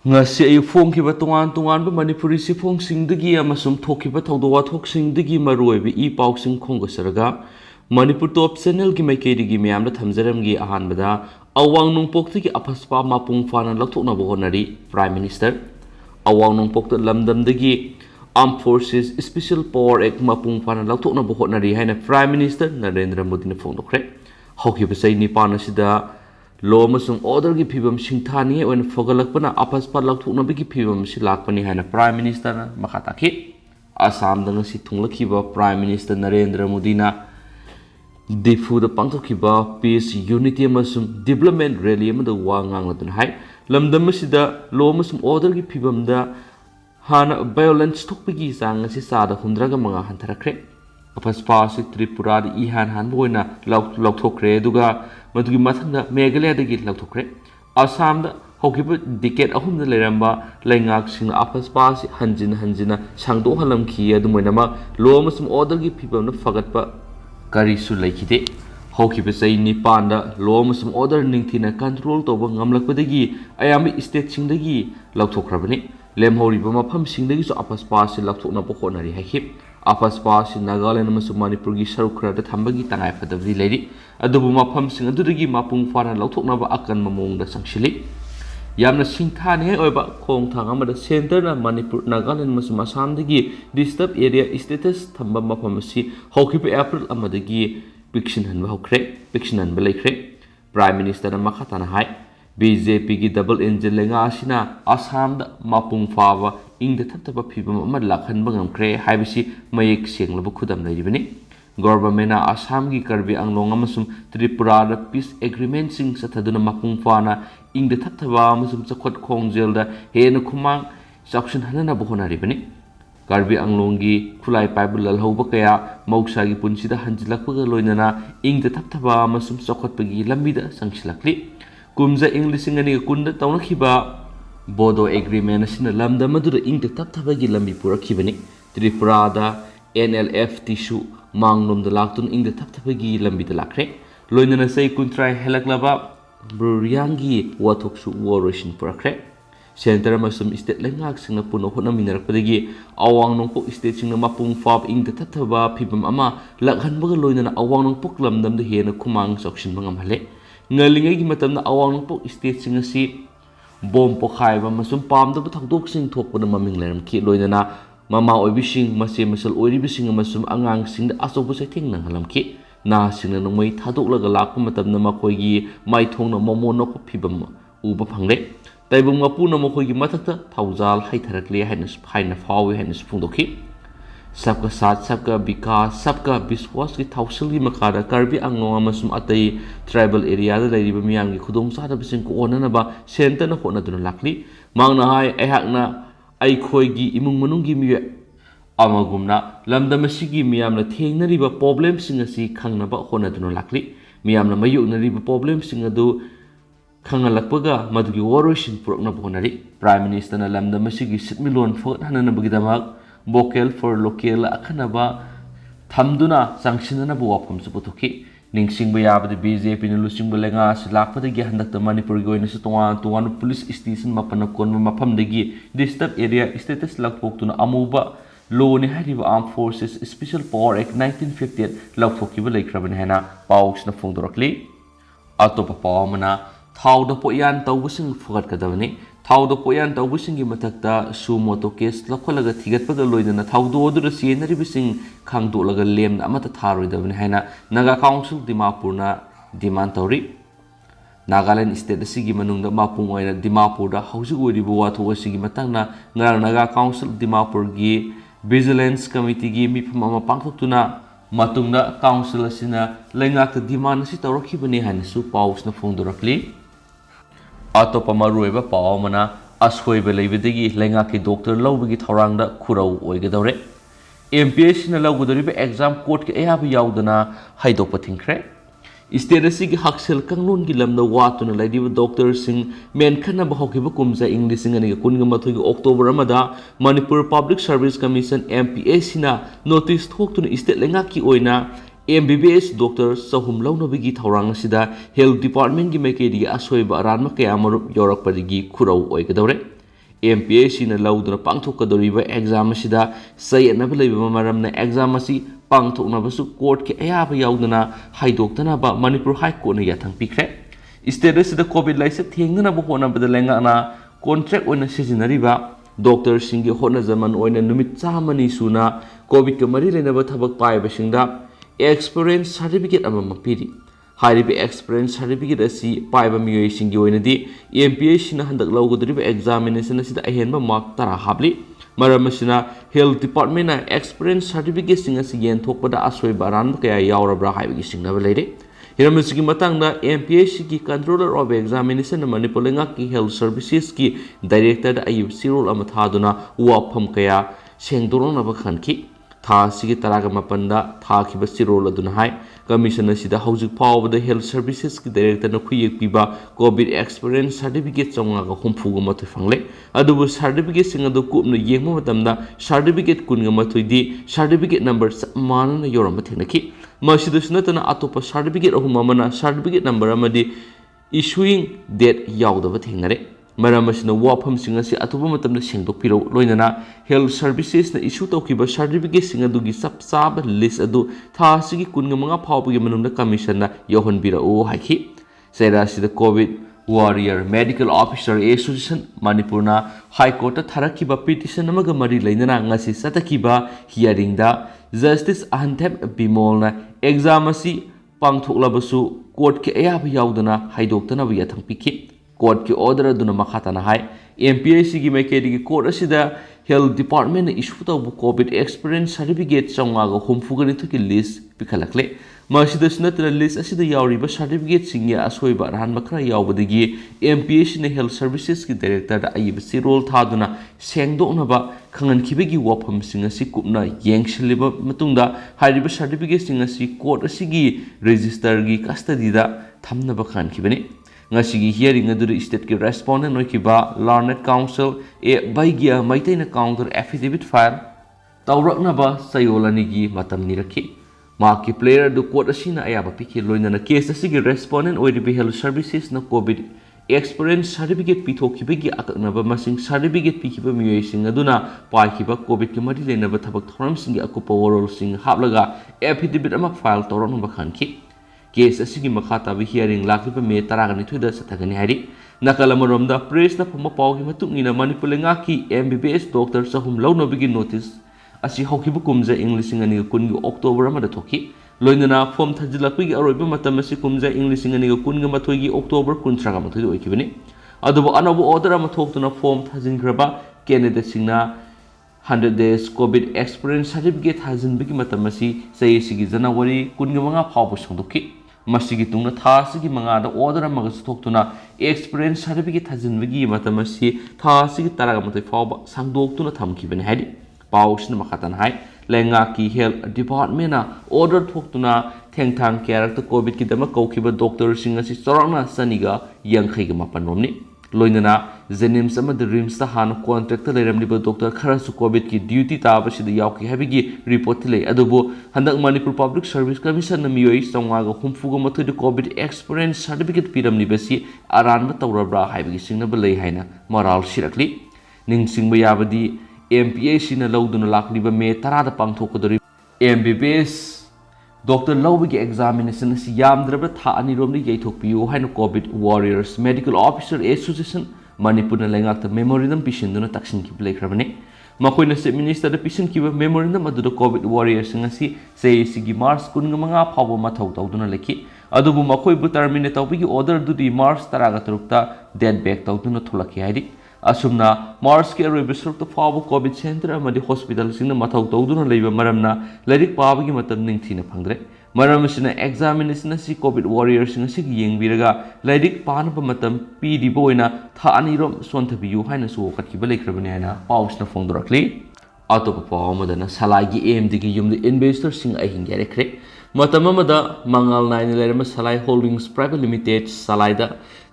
ngasi ayu phongkiba tongan Manipuri sifongsingdagi amasum thokiba thawdo wathoksingdagi maruoibi I pausing khongasaraga Manipur top channel gi maikeidigi miyamda thamjaramgi ahanbada awang nungpoktagi aphaspa mapung fana lathokna bohonari Prime Minister awang nungpokta lamdamdagi Armed Forces Special Power Act mapung fana lathokna bohonari haina Prime Minister Narendra Modi na phongdokre hawkiba sai nipan asida law amasung order gi phibam singthani when fogalakpana aphaspa lathokna bigi phibam si lakpani haina Prime Minister na makhataki Assam dang si thunglakhiba Prime Minister Narendra Modi na Difu the Pangtokiba Peace Unity amasum Development Rally amada wa nganglatun hai lamdam asida law amasum order gi phibam da hana violence thokpigi sang asi sada hundraga manga hantarakre aphaspa si Tripura di han boina laukthokre duga madugi mathangda Meghalaya dagi laukthokre Assam da hokiba decade ahumda leramba laingak sing aphaspa si hanjina sangdo halamki adumoinama law amasum order gi phibam na fagatpa Karisu laikide hokiba sai nipanda law amasum order ningthina control toba ngamlakpadagi ayami state singdagi lauthokrabani lemhoriba mafam singdagi so aphaspa si lauthokna bokhonari hakhip aphaspa si Nagaland amasum Manipur gi sarukhrada thambagi tangai phadabri leiri adubu mafam sing adudagi mapung fana lauthokna ba akan mamongda sangshili yamna singthani oiba khongthang amada center na Manipur Nagaland amasum Assam dagi disturbed area status thamba mafam si hokiba April amadagi piction hanba hokre piction hanba laikre Prime Minister na makhatana hai BJP gi double engine lenga asina Assam da mapung fawa ingda thattaba phibam ama lakhanba ngamkre haibisi mayek senglaba khudam lairibani government na Assam gi Karbi Anglong amasum Tripura da peace agreement sing sathaduna mapung fana ingda thattaba amasum chakhot khongjel da hena khumang section hanana bohonaribani Karbi Anglong gi khulai paibul lalhoba kaya mauksa gi punsida hanjilakpaga loinana ingda thattaba amasum chakhotpagi lambida sangsilakli kumza Englishingani kunda tawnakhiba Bodo agreement asina lamda madura ingda tapthabagi lambi purakhibani Tripura da NLF tishu mangnomda laktun ingda tapthabagi lambi da lakre loinana sai kuntrai helaklaba bruriangi wathoksu waroshin purakre center amasum state lengak singna puno hona minarakpadagi awang nongpok state singna mapung fab ingda tathaba phibam ama lakhanbaga loinana awang nongpok lamdamda hena khumang sokshin mangamhale ngalingai gi matamna awang nongpok state singa si bom pokhaiba masum pamda thakdok sing thokpana maming leram ki loinana mama oibising mase masal oiribising amasum angang singda asobu saithing nang halamki na singna nongmai thadok laga lakpa matamna makoigi mai thongna momo nok phibam uba phangle taibum ngapuna makoigi mathakta thawjal haitharakle haina fawi haina phungdokhi सबका साथ सबका विकास सबका विश्वास की थौसल की मखादा Karbi Anglong अमसुम अतई tribal area दा लैरिबा मियाम की खुदोंग सादबसिंग को ओननबा सेंटर न होनदुन लाखली मांगना हाय अहाकना अइखोयगी इमुंग मनुंगी मिय अमगुमना लमदमसिगी मियामना थेंगनरिबा प्रॉब्लम सिंग असि खंगनबा होनदुन लाखली मियामना मयुनरिबा प्रॉब्लम सिंग अदु खंगलकपगा मदुगी वोरोशिन पुरकना बोनरी प्राइम मिनिस्टर न लमदमसिगी सिटमिलोन फोट हननबगिदमक vocal for local Akanba Thamduna sanctionana wafam suputuki Ningsing Bayabadi BJP in Lusing Belenga Silapa the Gahandak the Manipur going to one police station Mapanakon Mapam degi disturbed area status lakpok to Amuba Lone Hadiva Armed Forces Special Power Act 1958 Lakfokiva Lake Rabanhana Pauks na Fungdorokli Atopa Pawmana Thau the Poyan Tawusing Fogat Kadavani Thau the Poyan Tawusingi Matakta Sumoto case Lakolaga Tigatpaga Loidana Thau do the scenery bising Kang Dolaga Lem Amata Taro Davanhana Naga Council Dimapurna Dimantori Nagaland State the Sigi Manung the Mapung Dimapur the House Uribu to Sigi Matana Naga Council Dimapur Gi Vigilance Committee Gi Mi Mama Pankutuna Matunda Council Sina Lengak the Diman Sitoroki Bani Hansu Paus na Fundorakli Atopa maruiba pawmana ashoiba leibidagi lengaki doctor lawbigi thorangda khurau oigadore MPS na lawgudoriba exam court ke ayaba yaudana haidokpa thingkre state asigi haksel kanglon gi lamda watuna laidiba doctor sing men khana ba hokiba kumza english ngani kunga mathogi october amada Manipur Public Service Commission MPS na notice thoktuna state lengaki oina MBBS Doctor Sahum Launabigi Taurang Sida Health Department Gimekedi Asweba Ranma Kayamarup Yorak Padigi Kurau Oikadore MPSC na lauduna pangthokadoriba exam asida sayatnaba leiba maramna exam asi pangthoknabasu court ke ayaba yauduna haidoktana ba Manipur High Court na yathang pikre state asida covid laisa thengnana ba honabada lengana contract oina sijinariba doctor singi hona zaman oina numit chamani suna covid ka mari lenaba thabak paiba singda experience certificate ama mapiri haribe experience certificate asi paiba miyoi singi oina di MPSC na handak laugodriba examination asida ahenba mark tara habli maram asina health department na experience certificate sing asi yen thokpada asoi baran kaya yaurabra haibigi singnaba leire hiramsigi matangda MPSC ki controller of examination na Manipur ki health services ki director da Ayub sirol ama thaduna wafam kaya sengdorona ba khanki tha sigi taraga mapanda tha khiba sirol aduna hai commission asida hojik pawda health services ki director na khuyek piba covid experience certificate chonga ga humfuga mathoi fangle adubu certificate sing adu kupna yengma matamda certificate kunga mathoi di certificate number manana yorama thenaki masidusnatana atopa certificate ahum amana certificate number amadi issuing date yaudaba thengnare maram asina wafam sing asi atopa matamda sengdokpiro loinana health services na issue tawkiba certificate sing adu gi sab list adu tha sigi kunga manga phawbagi manunda commission na yohonbira o haiki saira sida covid warrior medical officer association Manipur na high court ta tharakiba petition amaga mari leinana ngasi satakiba hearing da justice Ahantep Bimol na exam asi pangthoklabasu court ke ayaba yaudana haidoktana ba yathang pikhi court ki order aduna makhatana hai MPSC gi maikedi gi court asida health department na issue tabu covid experience certificate chonga ga humfugani thuki list pikhalakle masida snatra list asida yauriba certificate singya asoiba ran bakra yaubadagi MPSC na health services ki director da Ayub sirol thaduna sengdokna ba khangan khibegi wafam sing asi kupna yengshliba matungda hariba certificate sing asi court asigi register gi custody da thamna ba khan khibani ngasigi hearing adu state ki respondent noikiba learned council e baigia maitaina counter affidavit file tawrakna ba sayolani gi matam nirakhi maki player du court asina ayaba pikhi loinana case asigi respondent oiribi health services na covid experience certificate pithokibegi akaknaba masing certificate pikhiba miyoi sing aduna paikiba covid ki mari lenaba thabak thoram sing akupa warol sing hablaga affidavit ama file tawrakna ba khanki case asigi makhata bi hearing lakliba me taragani thuida sathagani hari nakalamoromda press na phoma pawgi matungina Manipur ki MBBS doctor sahum launobigi notice asi hokibu kumja english ngani kungi october amada thoki loinana form thajilakwi aroiba matam asi kumja english ngani kunga mathoigi october 13 ga mathoi oikibani adubo anabu order ama thoktuna form thajingraba candidate singna 100 days covid experience certificate thajinbigi matam asi sayisigi January 15 phawbu songdoki masigi tungna thasigi mangada order amaga thoktuna experience certificate thajinbigi matam asi thasigi taraga mathoi phawba sangdoktuna thamkibani haidi pausna makhatan hai lenga ki health department na order thoktuna thengthang character covid ki dama kaukiba doctor sing asi sorangna saniga yangkhai ga mapan romni loinana Jenims ama the rims ta han contractor leiramliba doctor kharasu covid ki duty taba sida yauki habigi report lei adubo handak Manipur Public Service Commission na miyoi songwa ga humfuga mathu de covid experience certificate piramni basi aranba tawrabra haibigi singna ba lei haina moral sirakli ningsingba yabadi MPSC na lauduna lakliba me tarada pangthokadori MBBS Dr. Loubiyu examination is yamdraba tha aniromni yaithokpiu haina covid warriors medical officer association Manipur na lengakta memorandum pisinduna taksin ki blekrabane makoina se minister da pisin ki memorandum adu covid warriors ngasi CAC gi March 15 phawba mathau tawduna lekhi adubu makoi bu terminate tawbigi order du di March 13 ta dead back tawduna thulaki haidi asumna March ke revisor to phawba covid center amadi hospital singna mathau tawduna leiba maramna lairik pabagi matam ningthina phangdre maram sina examination si covid warriors ngasi gi yengbiraga lairik panaba matam pidi boina tha anirom sonthabiyu haina su katkiba leikrabani haina pausna phongdorakli atopa pawmadana salagi aimdigi yumdi investor sing ahin gerekre matam amada mangal naina lerama salai holdings private limited salaida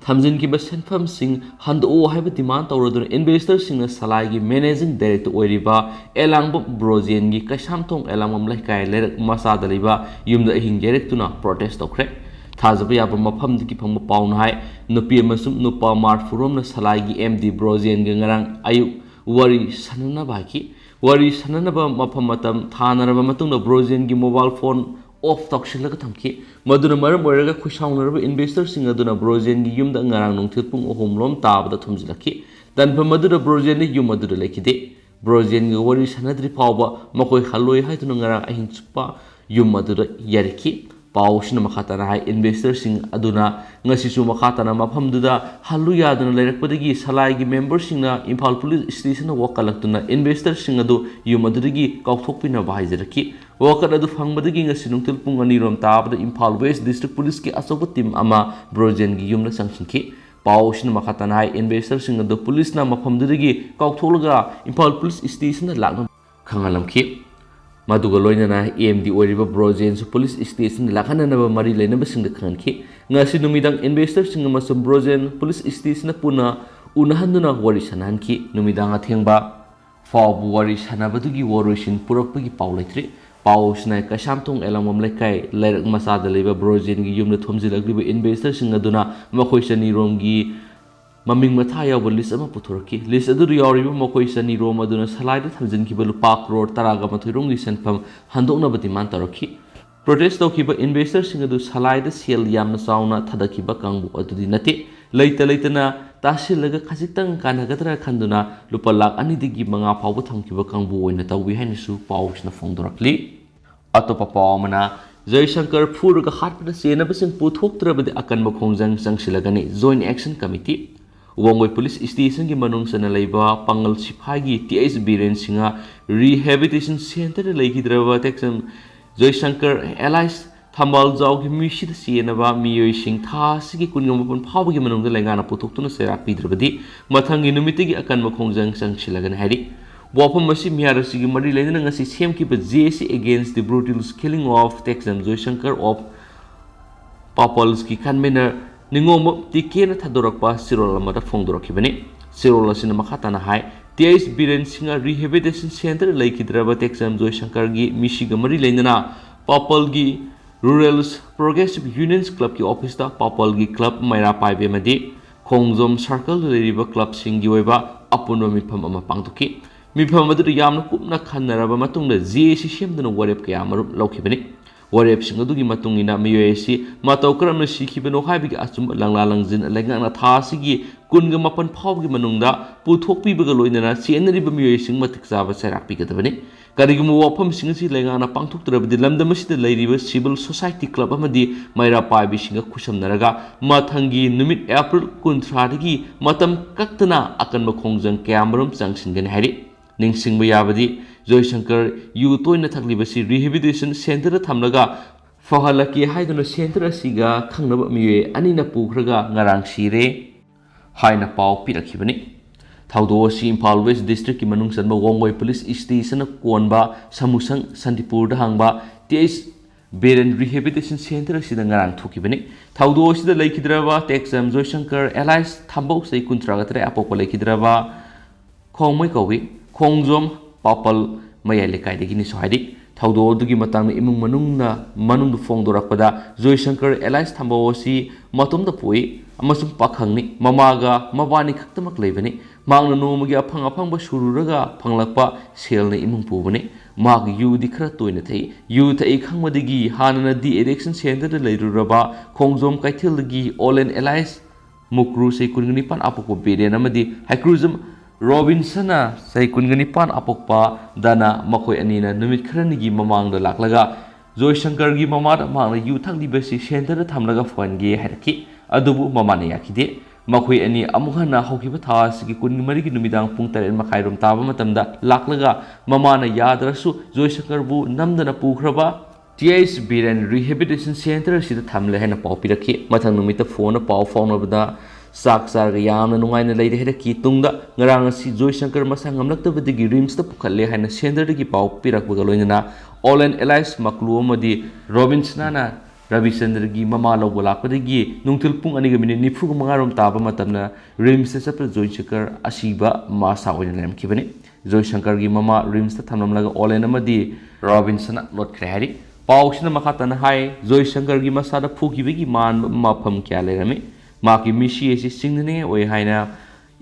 thamjin ki basenfam sing hando haiba demand tawrodun investor sing salai gi managing director oiriba elangbo brojen gi kasamthong elangom laikai lerak masa daliba yumda ahin gerektuna protest tokre थाजब याब मफमदगी फंग पाउन हाय नुपी अमसुम नुपा मार्फुरोमना सलाइगी एमडी ब्रोजेन गे ngarang ayuk wari sanana baki wari sanana ba mafam matam thanaraba matungna ब्रोजेन गी मोबाइल फोन ऑफ तौशिलग थमकी मदुना मरम ओरगा खुशाउनरबा इन्वेस्टर सिंग अदुना ब्रोजेन गी युमदा ngarang nungthil pung ohomlom tabada thumjilaki tanfa madura ब्रोजेन ni yum adura lekide ब्रोजेन गी wari sanadri pawba makoi haloi haituna ngarang ahin chupa yum adura yariki पाउशन मखातना हाई investor Singh अदुना ngasisu मखातना मफमदुदा हल्लु यादुना लेरकपदगी सलाइगी मेंबर सिंगना इम्फाल पुलिस स्टेशन वकलक्तुना इन्वेस्टर सिंग अदु युमदुदगी काउथोकपिना बाहाइजरकी वकल अदु फंगबदगी ngasi nungtil pung ani rom tabada Imphal west district police की असोब टीम अमा ब्रोजेन गी युमना संगसिनकी पाउशन मखातना हाई इन्वेस्टर सिंग अदु पुलिसना मफमदुदगी काउथोलगा इम्फाल पुलिस स्टेशन लाक्न खंगालमकी मदुगा लोइनना एमडी ओरिबा ब्रोजेन सु पुलिस स्टेशन लाखननबा मरी लेनबा सिंग खनखि ngasi numidang investor sing amasum ब्रोजेन police station पुना उनहन्दुना वरि सनहनखि numidang athengba फावबु वरि सनबदुगी वरोइसिन पुरकपगी पाउलैथ्रि पाउसना कशामथोंग एलामम लेkai लैरक मसादा लेबा ब्रोजेन गी Yamuna थोमजिलग्रिबा investor sing aduna मखोइ Sunny रोमगी ममिंग मथा यावबा लिस्ट अमा पुथोरकी लिस्ट अदु यावरिबा मखोइ सनी रोम अदुना सलाइदा थमजिनखिबा लुपा करोड़ तरागा मथोइरोंगी सेनफम हंदोकनबा डिमांड तौरखि प्रोटेस्ट तौखिबा इन्वेस्टर सिंग अदु सलाइदा सेल यामना चाउना थदखिबा कांगबु अदुदि नते लैतना तासिलगा खजितंग कानगदरा खंदुना लुपा लाख अनिदिगी मंगा फावबा थमखिबा कांगबु ओइना तौबि हाइनसु पाउसना फोंदोरकली अतोपा पावमना जयशंकर फुरगा हाटपदा सेनबसिंग पुथोक्त्रबदि अकनबा खोंजंग संगसिलगनि joint action committee Wangoi police station की मनुंगसना लेबा पंगल सिपाही टीएस बीरेन सिंगा रिहेबिलिटेशन सेंटर लेखिद्रबा टेक्सम जयशंकर एलाइस थंबाल जाव की मिसिद सेनबा मियोइ सिंग थासिगी कुनगमपन फावगी मनुंगदा लेंगाना पुथोक्तुना सेराक पिद्रबदि मथंगी नुमितिगी अकनबा खोंजंग संगसिलगन हारि वाफम मसी मियारसिगी मरि लेना ngasi semkiba JAC against the brutal killing of Texan Joyशंकर of Papalski convener Ningom Tiken थदोरकपा सिरोल अमदा फोंदोरखिबनि सिरोल असिन मखाताना हाय टीएस बीरेन सिंगा रिहेबिलिटेशन सेंटर लेखिद्रबा टेक्सम जयशंकर गी मिसिग मरि लेना पापल गी रूरल प्रोग्रेसिव यूनियंस क्लब की ऑफिस दा पापल गी क्लब मैरा पाइबे मदि खोंगजोम सर्कल लेरिबा क्लब सिंगी ओइबा अपुनो मिफम अमा पांगतुकी मिफम अदु यामना कुपना खन्नरबा मतुंगदा JAC सेमदना वरेप कया मरुप लौखिबनि वरेप सिंग अदुगी मतुंगिना मियोएसी मातौ करमना सिखिबनो हाइबिगी अचुम लंगला लंजिन लेंगाना थासिगी कुनगा मपन फावगी मनुंगदा पुथोकपिबगा लोइनना चेनरिबा मियोएसिंग मतिक जाबा सेराकपिगदबनि करिगुम वाफम सिंगसि लेंगाना पांथोक्तरबदि लमदमसिदा लैरिबा सिविल सोसाइटी क्लब अमदि मैरा पाइबि सिंगा खुशमनरगा मथंगी नुमित एप्रिल 19 दगी मतम कक्तना अकनबा खोंजंग कयामरम चंगसिनगनि हारि निंगसिंगबा याबदि जयशंकर यू तोइना थकलिबसि रिहेबिलिटेशन सेंटर थमलगा फहलकी हाइदुना सेंटर असिगा खंगनबा मिये अनिना पुखरगा ngarang sire हाइना पाव पिरखिबनि थाउदोसी इम्फाल वेस्ट डिस्ट्रिक्ट की मनुंगसनबा वोंगोई पुलिस स्टेशन कोनबा समुसंग संदीपुर हांगबा टीएस बेरन रिहेबिलिटेशन सेंटर असिदा ngarang थोकिबनि थाउदोसीदा लेखिद्रबा टेक्सम जयशंकर एलाइस थांबौ सै 19 अपोको लेखिद्रबा खोंमै कौवी खोंगजोम पापल मयाई लेकाइदगी निसहाइदी थाउदोदुगी मतंग इमुंग मनुंगना मनुंगदु फोंदोरकपदा जयशंकर एलाइस थांबोसी मतुमदा पोई अमसुम पाखंगनि ममागा मबानी खक्तमक लेबनि मांगना नोमगी अफंग अफंगबा सुरुरगा फंगलकपा सेलना इमुंग पुबनि माग युदि खरा तोइना थै यु थै खंगमदगी हानना दि एडिक्शन सेंटर लेरुरबा खोंगजोम कैथेलगी ऑल एंड एलाइस मुक्रू से कुनगनिपान अपोको बेरेन अमदि हाइक्रूजम रॉबिन्सना सै 19 अपोकपा दाना मखोय अनिना नुमित खरनिगी ममांगदा लाक्लगा जयशंकर गी ममादा मांगना यु थंगदिबसि सेंटर थमलगा फनगे हारकी अदुबु ममाना याखिदे मखोय अनि अमुहना हौखिबा थासिगी 19 की नुमिदांग पुंग 3 मखाइरोम ताबा मतमदा लाक्लगा ममाना यादरसु जयशंकर बु नमदना पुखरबा टीएस बीरन रिहेबिलिटेशन सेंटर सिदा थमले हैना पाव पिरखि मथंग नुमिता फोन पाव फाउनबदा साक सारगा यामना नुंगाइना लेदे हेदकी तुंगदा ngarang asi जयशंकर मसा ngamlaktabadigi rims ta pukhalle haina center dagi paw pirakbaga loinana all and allies maklu amadi robinsona Ravisandra gi mama logo lakpadagi nungtil pung ani ga minute nifu manga rom taba matamna rims ta sapra Joyshakar asiba ma sawina lem kibani Joyshakar gi mama rims ta thamnamlaga all and amadi Robinsona lot khari पाउसिना मखातना हाय जयशंकर की मसादा फुखिबगी मान मफम क्या लेरमे माकी मिसी AC सिंगने ओय हायना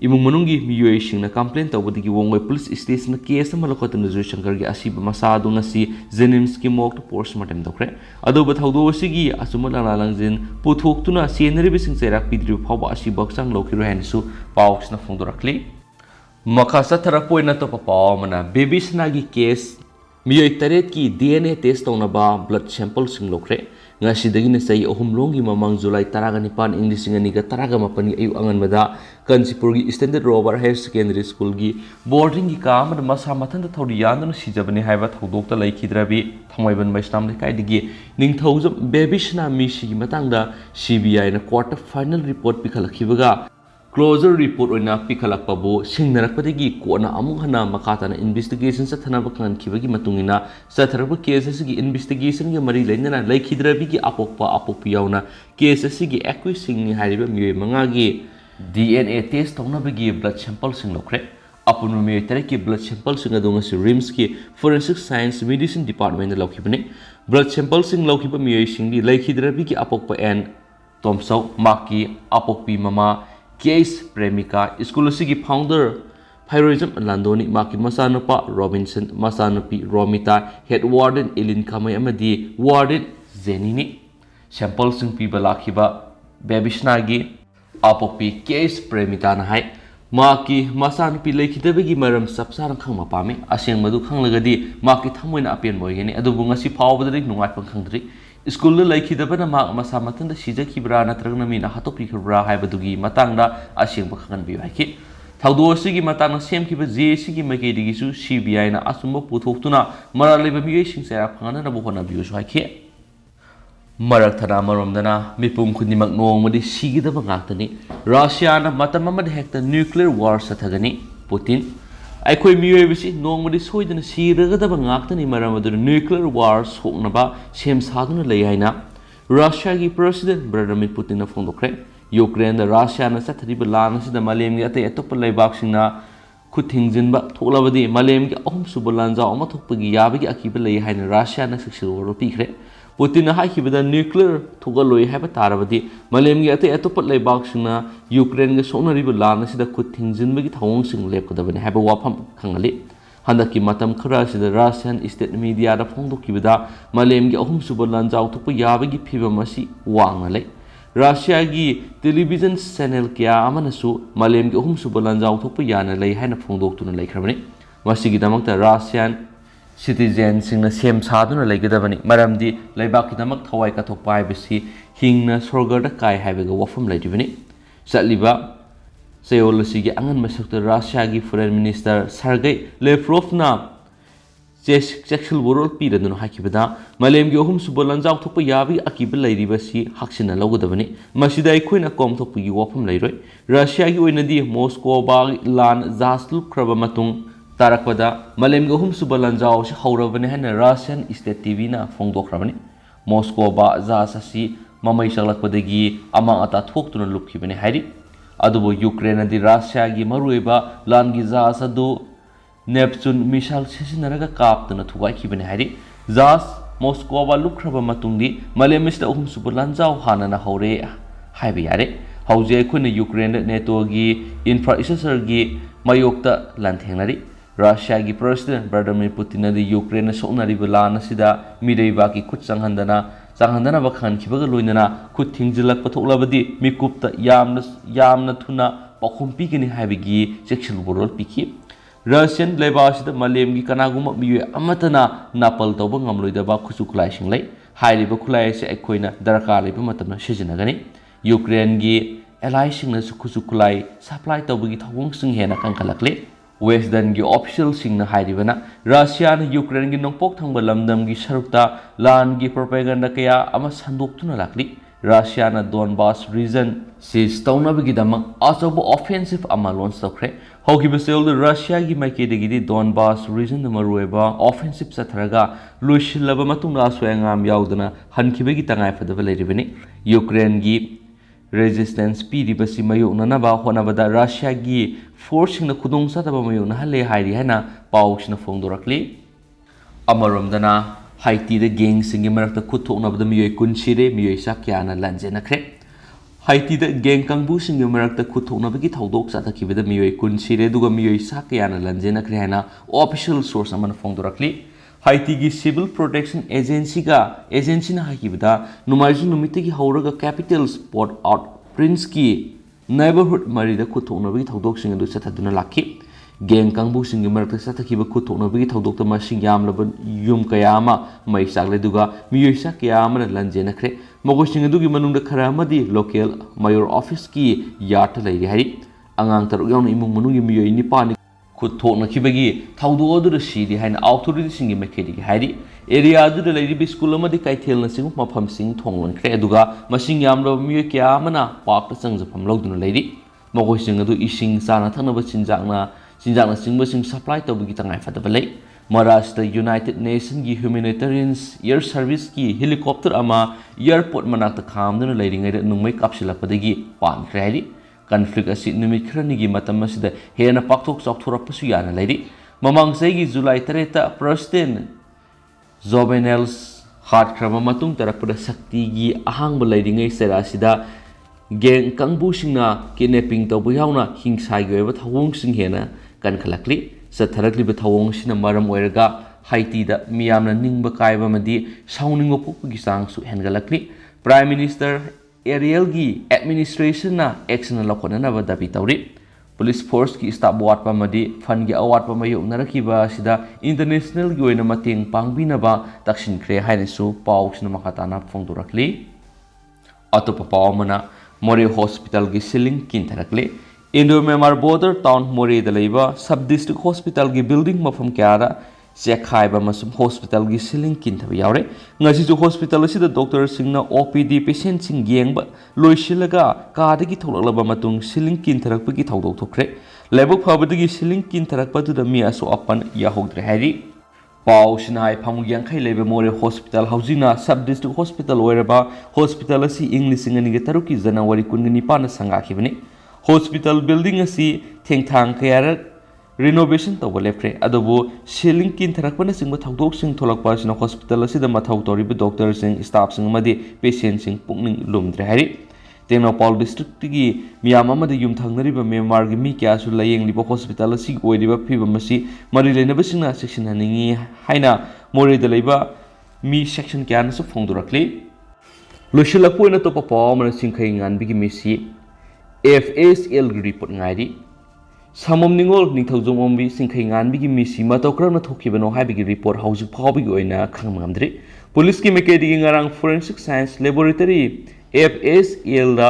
इमुंग मनुंगी मियोय सिंगना complain तौबदगी वोंगोय police station case अमा लखोतन जयशंकर की असीब मसादु ngasi जेनिम्स की mock postmortem तौखरे अदोब थौदो सिगी assume लांगजिन पुथोक्तुना सेनरिबि सिंग चेराक पिद्रि फावबा असि बक्संग लौकिरो हैनसु पाउक्सना फोंदोरखली मखासा थरक पोइना तो पाव मना बेबीसना की केस मियोय तरेत की DNA टेस्ट तौनबा ब्लड सैंपल सिंग लौखरे ngasidagiना sai ahumlongi mamang July 19 ing 2019 ayu anganbada Kanchipur gi Standard Robert Higher Secondary School gi boarding gi ka amada masa mathanda thodi yandana sijabani haiba thodokta laikhidrabi thamaiban maistam lekai digi ningthaujam bebishna misi gi matangda CBI na quarter final report pikhalakhibaga closure report oina pikhalakpabu singnarakpadagi kona amung hana makatana investigation sathanaba khankhibagi matungina satharaba case asigi investigation gi mari leinana laikhidrabi gi apokpi yauna case asigi accusing ni hariba miyoy manga gi DNA test taunabagi blood sample sing lokre apun miyoy tareki blood sample sing adunga si RIMS ki forensic science medicine department laukibane blood sample sing laukiba miyoy sing gi laikhidrabi gi apokpa en tomsau maki apokpi mama Case Premika School Sigi founder Pyroism Landoni Maki Masanupa Robinson Masanupi Romita Head Warden Elin Kamay Amadi Warden Zenini Sample Sing Piba Lakiba Babishnagi Apopi Case Premita Nahai Maki Masanupi Lakidabagi Maram Sapsarang Kang Mapame Asing Madu Kang Lagadi Maki Tamuin Apian Boyani Adubungasi Powdering Nungapang Country School laikhidabana mak masamatan da sijakibra natragna mina hatopikibra haibadugi matangda asing bakhangan biwaiki thaudo sigi matangna semkiba JAC gi makeidigi su CBI na asumba puthoktuna maraleba miyoi singsaira phangana na bohona biu su haiki marak thana maromdana mipum khunimak nongmadi sigidaba ngaktani Russia na matam amad hekta nuclear war sathagani Putin अखोई मियोबसी नोंगमदी सोइदना सिरगदबा ngaktani maramadu nuclear war soknaba sem saduna lei haina Russia gi president Vladimir Putin na phongdokre Ukraine da Russia na sathriba lan sida malem gi ate atop leibak singna khuthingjinba tholabadi malem gi ahum subulanja ama thokpagi yabagi akiba lei haina Russia na siksil waro pikre Putin hai kibada nuclear thogaloi haiba tarabadi malem gi ate atop leibak singna Ukraine gi sonariba lan sida khuthingjinba gi thawong sing lepkadabani haiba wafam khangali handaki matam khara sida Russian state media da phongdokibada malem gi ahum subulan jaw thokpa yabagi phibamasi wangalai Russia gi television channel kya amanasu malem gi ahum subulan jaw thokpa yana lei haina phongdoktuna leikhrabani masigi damakta Russian citizen singna sem saduna leigedabani maramdi leibak kidamak thawai ka thokpa haibasi hingna sorgarda kai haibaga wafam leidibani satliba Seoul sigi angan masakta Russia gi foreign minister Sergei Lavrov na sexual world piradun hakibada malem gi ohum subolan jaw thokpa yabi akiba leiribasi haksina logodabani masida ikhoina kom thokpa gi wafam leiroi Russia gi oinadi Moscow ba lan jaslu kraba matung tarakpada malem gi ohum subolan jaw si haurabani hana Russian state TV na phongdokrabani Moscow ba jasasi mamai salakpadagi amang ata thoktuna lupkhibani hairi adubo Ukraine di Russia gi maruiba lan gi jasadu Neptune missile sisinaraga kaptuna thugaikibani hairi jas Moscow ba lukhraba matungdi malemista ohum subolan jaw hana na haure haibi yare hauji khuna Ukraine NATO gi infrastructure gi mayokta lanthengnari Russia gi president Vladimir Putin di Ukraine sonariba lan asida midaiba ki khut changhandana ba khan khibaga loinana khut thingjilak pathoklabadi mikupta yamna thuna pakhumpi gini haibigi sexual world piki Russian leibasida malem gi kanaguma miye amatana napal toba ngamloidaba khusuklai singlai hairiba khulai se ekhoina darkar leiba matamna sijinagani Ukraine gi ally singna khusuklai supply tobagi thawung sing hena kankalakle Western gi official singna hairibana Russia na Ukraine gi nongpok thangba lamdam gi sarukta lan gi propaganda kaya ama sandoktuna lakli Russia na Donbas region si staunabagi damang asobo offensive ama launch tokre hoki besel Russia gi maikede gi Donbas region na marueba offensive satharaga luishilaba matungna soyangam yaudana hankibegi tangai fadaba leiribani Ukraine gi resistance piribasi mayoknana ba honabada Russia gi forcing na Khudong sataba mayokna hale hairi hana pausna phongdorakli amaromdana Haiti gang singi marakta kuthoknabada miyoi kun sire miyoi sa kyana lanjenakre. Haiti gang kangbu singi marakta kuthoknabagi thaudok sathakibada miyoi kun sire duga miyoi sa kyana lanjenakre haina official source amana phongdorakli. Haiti gi Civil Protection Agency na hakibada numaiju numitigi hauraga capital spot out Prince ki neighborhood marida kuthoknabagi thaudok singi du sathaduna lakhi. Gang kangbu singi marakta sathakibada kuthoknabagi thaudok ta masing yamlaba yum kayama mai sakle duga miyoi sa kayama lanjenakre. Mogoi singi dugi manungda khara amadi local mayor office ki yard lai hari angang taruk yauna imung manungi miyoi nipani kuthoknakibagi thaudok adu sidi haina authority singi makhedi hari area adu laibi school amadi kaithel na singu mafam sing thonglankre aduga masing yamlaba miyoi kayama park ta changjafam lawduna lairi mogoi singi adu ising sana thanaba chinjakna singba sing supply tawbagi tangai fadaba lai Maharashtra United Nations ki Humanitarian Air Service ki helicopter ama airport manakta khamduna lairingai nungmai kapsilakpadagi pankre hari conflict asi numit khrani gi matam asida hena pakthok chawthorakpasu yana lairi mamang saigi July 3 ta President Jovenel Hart khrama matung tarakpada sakti gi ahangba lairingai sera sida gang kangbu singna kidnapping tawbu yauna hingsai gi oiba thawong sing hena kan khalakli satharakli ba thawong sina maram oiraga Haiti da miyamna ningba kaiba madi sauningba pokgi sang su hengalakli Prime Minister Ariel gi administration na action lakhona na dabi tawri police force ki staff watpa madi fund gi awat pa mayu narakiba sida international gi oina mateng pangbina ba taksin kre haine su paw sina makatana phongdorakli atopa paw mana More Hospital gi ceiling kintarakli Indo-Myanmar border town More da leiba sub-district hospital gi building mafam kyara chekhaiba masum hospital gi ceiling kinthaba yaure ngasi jo hospital asida doctor singna OPD patient sing yengba loisilaga kadagi tholaklaba matung ceiling kintharakpa gi thaudok thokre lebok phabadagi ceiling kintharakpa tu da mi aso apan yahogdre hari Pau sinai phamu yangkhai lebe More Hospital haujina sub-district hospital oiraba hospital asi English ngani ge taruki January 19 na sanga khibani Hospital building asi thengthang kayara renovation tawba lepre adobo ceiling kin tharakpana singba thaudok sing tholakpa sina hospital asida mathau toriba doctor sing staff sing amadi patient sing pukning lumdre hari Tenopal district gi miyam amadi yum thangnariba Myanmar gi mi kya su layeng liba hospital asi oiriba phiba masi mari lenaba singna section haningi haina More da leiba mi section kya na su phongdurakli loshilakpo na topa pawmana singkhai ngan bigi misi FSL report ngairi samom ningol ningthaujong ombi singkhai ngan bigi misi matokram na thokibano haibigi report hauju phawbigi oina khangmamdri police ki mekedi ngarang forensic science laboratory FSL da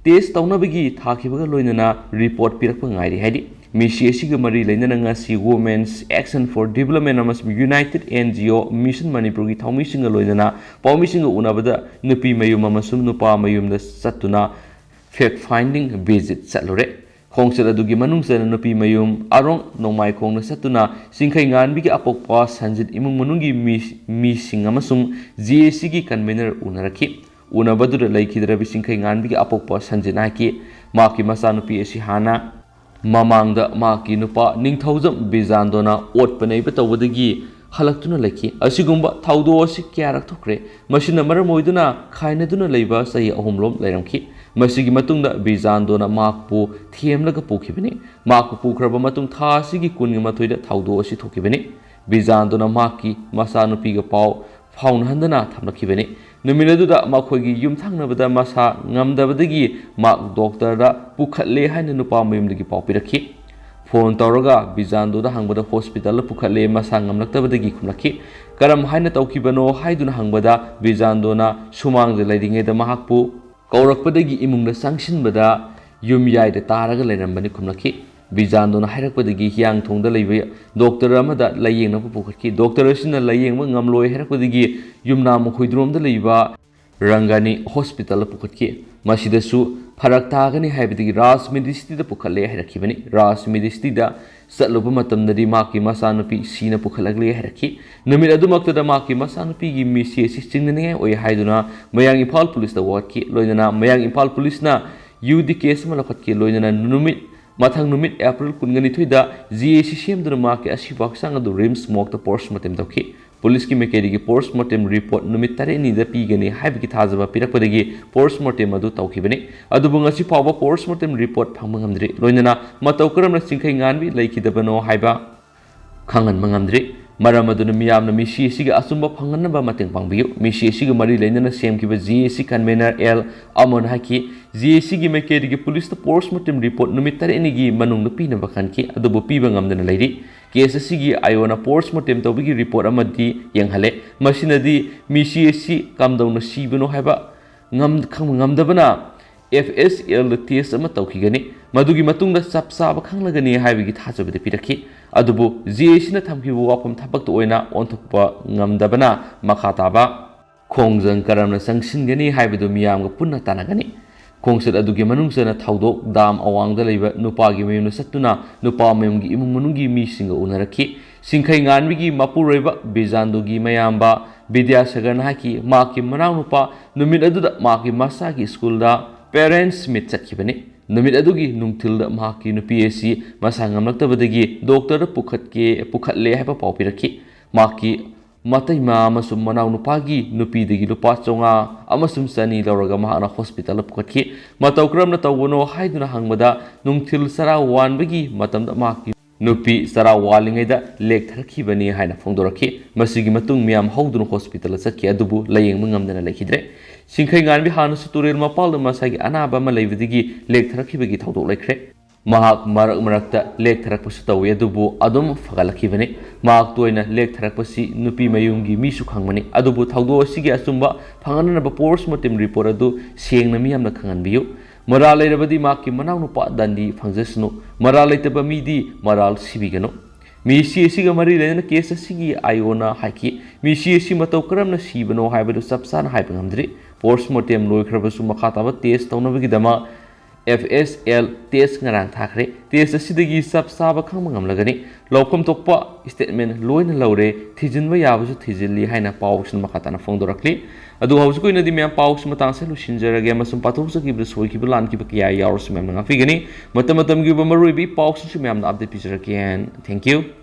test tawnabigi thakibaga loinana report pirakpa ngairi haidi misi asiga mari leinana ngasi women's action for development amas United NGO mission Manipur gi thawmi singa loinana pawmi singa unabada nupi mayum amasum nupa mayum da satuna fact finding visit salure khongchel adugi manungchana nupi mayum arong nongmai khongna satuna singkhai ngan bigi apokpa sanjit imung manungi mi sing amasung JAC gi convener unarakhi unabadura laikhidra bi singkhai ngan bigi apokpa sanjina ki maki masa nupi asi hana mamangda maki nupa ningthaujam bijandona otpanei betawdagi halaktuna laki asigumba thaudo asi kyarak thokre masina maram oiduna khainaduna leiba sahi ahumlom lairamki masigi matungda bijandona makpu thiemlaga pukhibani makpu pukhraba matung tha sigi kungi mathoida thaudo asi thokibani bijandona maki masanupi ga paw faun handana thamlakhibani numinaduda makhoigi yumthangnabada masa ngamdabadagi mak doctor da pukhatle haina nupa mayumdagi paw pirakhi phone tawraga bijando da hangbada hospital la pukhatle masa ngamlaktabadagi khumlakhi karam haina tawkibano haiduna hangbada bijando na sumang de lairinge da mahakpu kaurakpadagi imungda sangsinbada yumyai da taraga lairambani khumlakhi bijando na hairakpadagi hiang thongda leibe doctor amada layengna pukhathi doctor asina layengma ngamloi hairakpadagi yumna mukhuidrom da leiba Rangani Hospital la pukhathi masidasu farak tagani haibadagi Ras Medicity da pukhalle hairakibani Ras Medicity da satluba matamdadi maki masanupi sina pukhalagli hairakhi numit adumakta da maki masanupi gi misi assistingne oi haiduna mayang Impal Police da watki loinana mayang Impal Police na UD case malakhatki loinana numit mathang numit April 19 da JAC semduna maki asibak sanga du rim smoke da Porsche matem dawki police की मेकेरी की postmortem report नुमित तरेनीदा पीगनी हाइबकी थाजबा पिरकपदगी postmortem अदु तौखिबनी अदुबु ngasi फावबा पोस्टमार्टम रिपोर्ट फंगमंगमद्री लोइनना मतौ करमना सिंखै nganbi leikidabano haiba khangan mangamdri maram aduna miyamna misi asiga asumba phanganaba mateng pangbiyu misi asiga mari leinana semkiba JAC convener L amon haki JAC gi mekeri gi police ta postmortem report numit tareni gi manung pina bakhanki adubu piba ngamdana leiri case asigi ayona postmortem tobigi report amadi yenghale masinadi misi asi kamdawna sibano haiba ngamdabana FSL test ama tawkhigani madugi matungda sapsaba khanglagani haibigi thajabade pirakhi adubu JAC na thamkibu wafam thabak to oina onthokpa ngamdabana makhataba Kongjang karamna sangsinggani haibidu miyamga punna tanagani Kongsat adugi manungsana thaudok dam awangda leiba nupagi mayumna sattuna nupa mayumgi imung manungi mi singa unarakhi singkhai nganbigi mapuroiba bijandugi mayamba Vidyasagar haki maki manau nupa numit aduda maki masagi school da parents meet chatkibani numit adugi nungthilda maki nupi asi masangam laktabadagi doctor pukhatle haiba pau pirakhi maki matai ma amasum manau nupagi nupi dagi lupa chonga amasum sani lawraga mahana hospital pukhatki matau kramna tawgono haiduna hangmada nungthil sara wanbagi matamda maki nupi sara walingaida lek tharkhibani haina phongdorakhi masigi matung miyam hawdun hospital sakki adubu layeng mangamdana lekhidre singkhai nganbi hanu suturel mapal masagi anaba ma leibidigi lek tharkhibagi thawdok lekre mahak marakta lek tharakpasu tawi adubu adum fagalakhibani mahak toina lek tharakpasi nupi mayumgi misu khangmani adubu thawdo asigi asumba phanganana postmortem report adu sengna miyamna khanganbiyu Moral leirabadi maki manau nupa dandi phangjesnu moral leitaba midi moral sibigano mi siga mari leina case asigi ayona haki mi si matau karamna sibano haibadu sapsan haibangamdri postmortem loikhrabasu makhataba test tawnabagi dama FSL test ngarang thakre test asidagi sapsaba khangmangamlagani lawkham tokpa statement loina lawre thijinba yabusu thijilli haina pawsun makhatana phongdorakli adu hausu koina di mem pawus matang se lusinjarage masum pathoksa ki bru soi ki bulan ki bakya yaurs mem nga figani matam gi bamarui bi pawus su mem na update picture again thank you